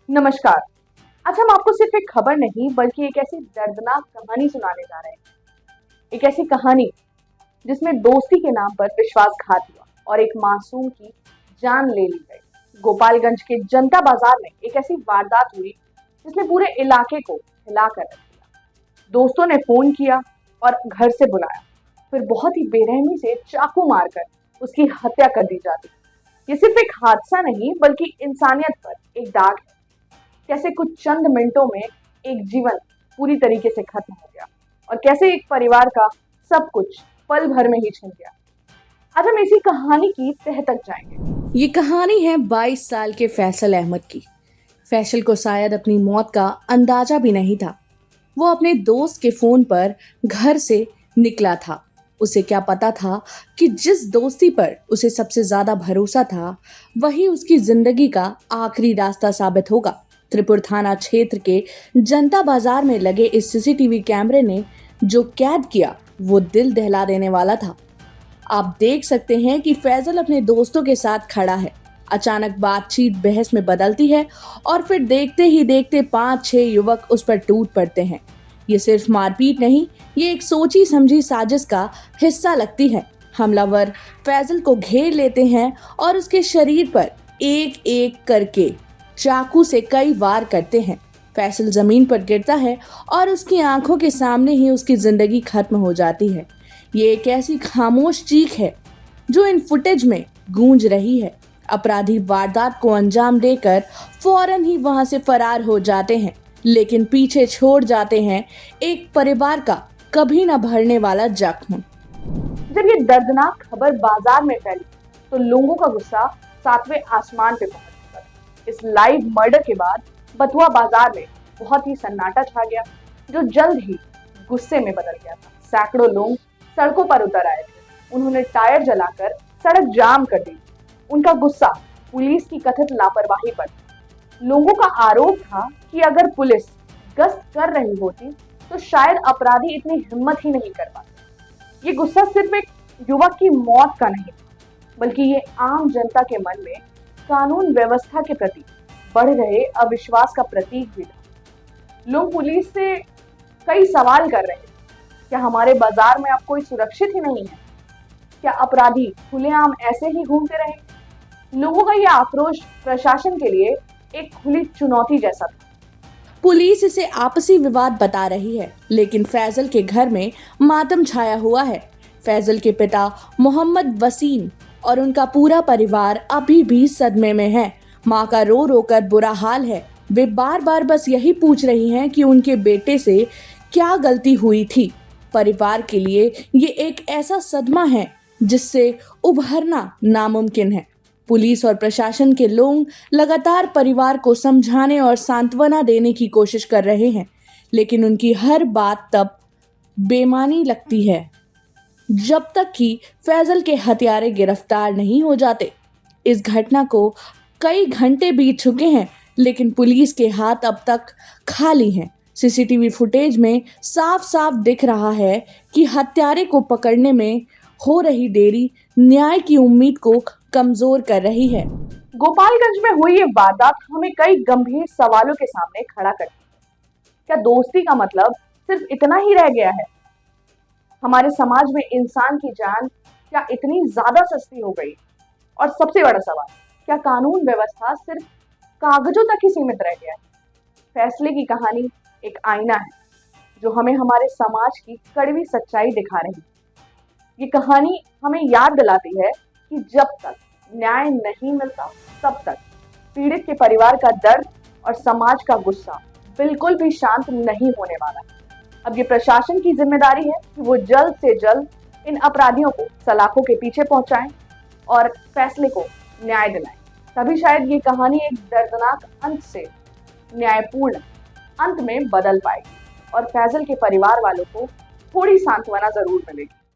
नमस्कार। आज हम आपको सिर्फ एक खबर नहीं बल्कि एक ऐसी दर्दनाक कहानी सुनाने जा रहे हैं। एक ऐसी कहानी जिसमें दोस्ती के नाम पर विश्वासघात हुआ और एक मासूम की जान ले ली गई। गोपालगंज के जनता बाजार में एक ऐसी वारदात हुई जिसने पूरे इलाके को हिला कर रख दिया। दोस्तों ने फोन किया और घर से बुलाया, फिर बहुत ही बेरहमी से चाकू मारकर उसकी हत्या कर दी जाती। ये सिर्फ एक हादसा नहीं बल्कि इंसानियत पर एक दाग है। कैसे कुछ चंद मिनटों में एक जीवन पूरी तरीके से खत्म हो गया और कैसे एक परिवार का सब कुछ पल भर में ही छिन गया। आज हम इसी कहानी की तह तक जाएंगे। ये कहानी है 22 साल के फैसल अहमद की। फैसल को शायद अपनी मौत का अंदाजा भी नहीं था। वो अपने दोस्त के फोन पर घर से निकला था। उसे क्या पता था कि जिस दोस्ती पर उसे सबसे ज्यादा भरोसा था वही उसकी जिंदगी का आखिरी रास्ता साबित होगा। त्रिपुर थाना क्षेत्र के जनता बाजार में लगे इस सीसीटीवी कैमरे ने जो कैद किया वो दिल दहला देने वाला था। आप देख सकते हैं कि फैजल अपने दोस्तों के साथ खड़ा है। अचानक बातचीत बहस में बदलती है और फिर देखते ही देखते 5-6 युवक उस पर टूट पड़ते हैं। ये सिर्फ मारपीट नहीं, ये एक सोची समझी साजिश का हिस्सा लगती है। हमलावर फैजल को घेर लेते हैं और उसके शरीर पर एक एक करके चाकू से कई वार करते हैं। फैसल जमीन पर गिरता है और उसकी आंखों के सामने ही उसकी जिंदगी खत्म हो जाती है। ये एक ऐसी खामोश चीख है जो इन फुटेज में गूंज रही है। अपराधी वारदात को अंजाम देकर फौरन ही वहां से फरार हो जाते हैं, लेकिन पीछे छोड़ जाते हैं एक परिवार का कभी न भरने वाला जख्म। जब ये दर्दनाक खबर बाजार में फैली तो लोगों का गुस्सा 7वें आसमान पे पहुंच गया। इस लाइव मर्डर के बाद बथुआ बाजार में बहुत ही सन्नाटा छा गया, जो जल्द ही गुस्से में बदल गया था। सैकड़ों लोग सड़कों पर उतर आए थे। उन्होंने टायर जलाकर सड़क जाम कर दी। उनका गुस्सा पुलिस की कथित लापरवाही पर था। लोगों का आरोप था कि अगर पुलिस गश्त कर रही होती तो शायद अपराधी इतनी हिम्मत ही नहीं कर पाते। ये गुस्सा सिर्फ एक युवक की मौत का नहीं था, बल्कि ये आम जनता के मन में कानून व्यवस्था के प्रति बढ़ रहे अविश्वास का प्रतीक भी था। लोग पुलिस से कई सवाल कर रहे थे। क्या हमारे बाजार में अब कोई सुरक्षित ही नहीं है? क्या अपराधी खुलेआम ऐसे ही घूमते रहे? लोगों का यह आक्रोश प्रशासन के लिए एक खुली चुनौती जैसा था। पुलिस इसे आपसी विवाद बता रही है, लेकिन फैजल के घर में मातम छाया हुआ है। फैजल के पिता मोहम्मद वसीम और उनका पूरा परिवार अभी भी सदमे में है। माँ का रो रो कर बुरा हाल है। वे बार बार बस यही पूछ रही हैं कि उनके बेटे से क्या गलती हुई थी। परिवार के लिए ये एक ऐसा सदमा है जिससे उभरना नामुमकिन है। पुलिस और प्रशासन के लोग लगातार परिवार को समझाने और सांत्वना देने की कोशिश कर रहे हैं, लेकिन उनकी हर बात तब बेमानी लगती है जब तक कि फैजल के हत्यारे गिरफ्तार नहीं हो जाते। इस घटना को कई घंटे बीत चुके हैं, लेकिन पुलिस के हाथ अब तक खाली हैं। सीसीटीवी फुटेज में साफ साफ दिख रहा है कि हत्यारे को पकड़ने में हो रही देरी न्याय की उम्मीद को कमजोर कर रही है। गोपालगंज में हुई ये वारदात हमें कई गंभीर सवालों के सामने खड़ा करती है। क्या दोस्ती का मतलब सिर्फ इतना ही रह गया है? हमारे समाज में इंसान की जान क्या इतनी ज्यादा सस्ती हो गई? और सबसे बड़ा सवाल, क्या कानून व्यवस्था सिर्फ कागजों तक ही सीमित रह गया है? फैसले की कहानी एक आईना है जो हमें हमारे समाज की कड़वी सच्चाई दिखा रही है। ये कहानी हमें याद दिलाती है कि जब तक न्याय नहीं मिलता तब तक पीड़ित के परिवार का दर्द और समाज का गुस्सा बिल्कुल भी शांत नहीं होने वाला। अब ये प्रशासन की जिम्मेदारी है कि वो जल्द से जल्द इन अपराधियों को सलाखों के पीछे पहुंचाएं और फैसले को न्याय दिलाएं। तभी शायद ये कहानी एक दर्दनाक अंत से न्यायपूर्ण अंत में बदल पाएगी और फैजल के परिवार वालों को थोड़ी सांत्वना जरूर मिलेगी।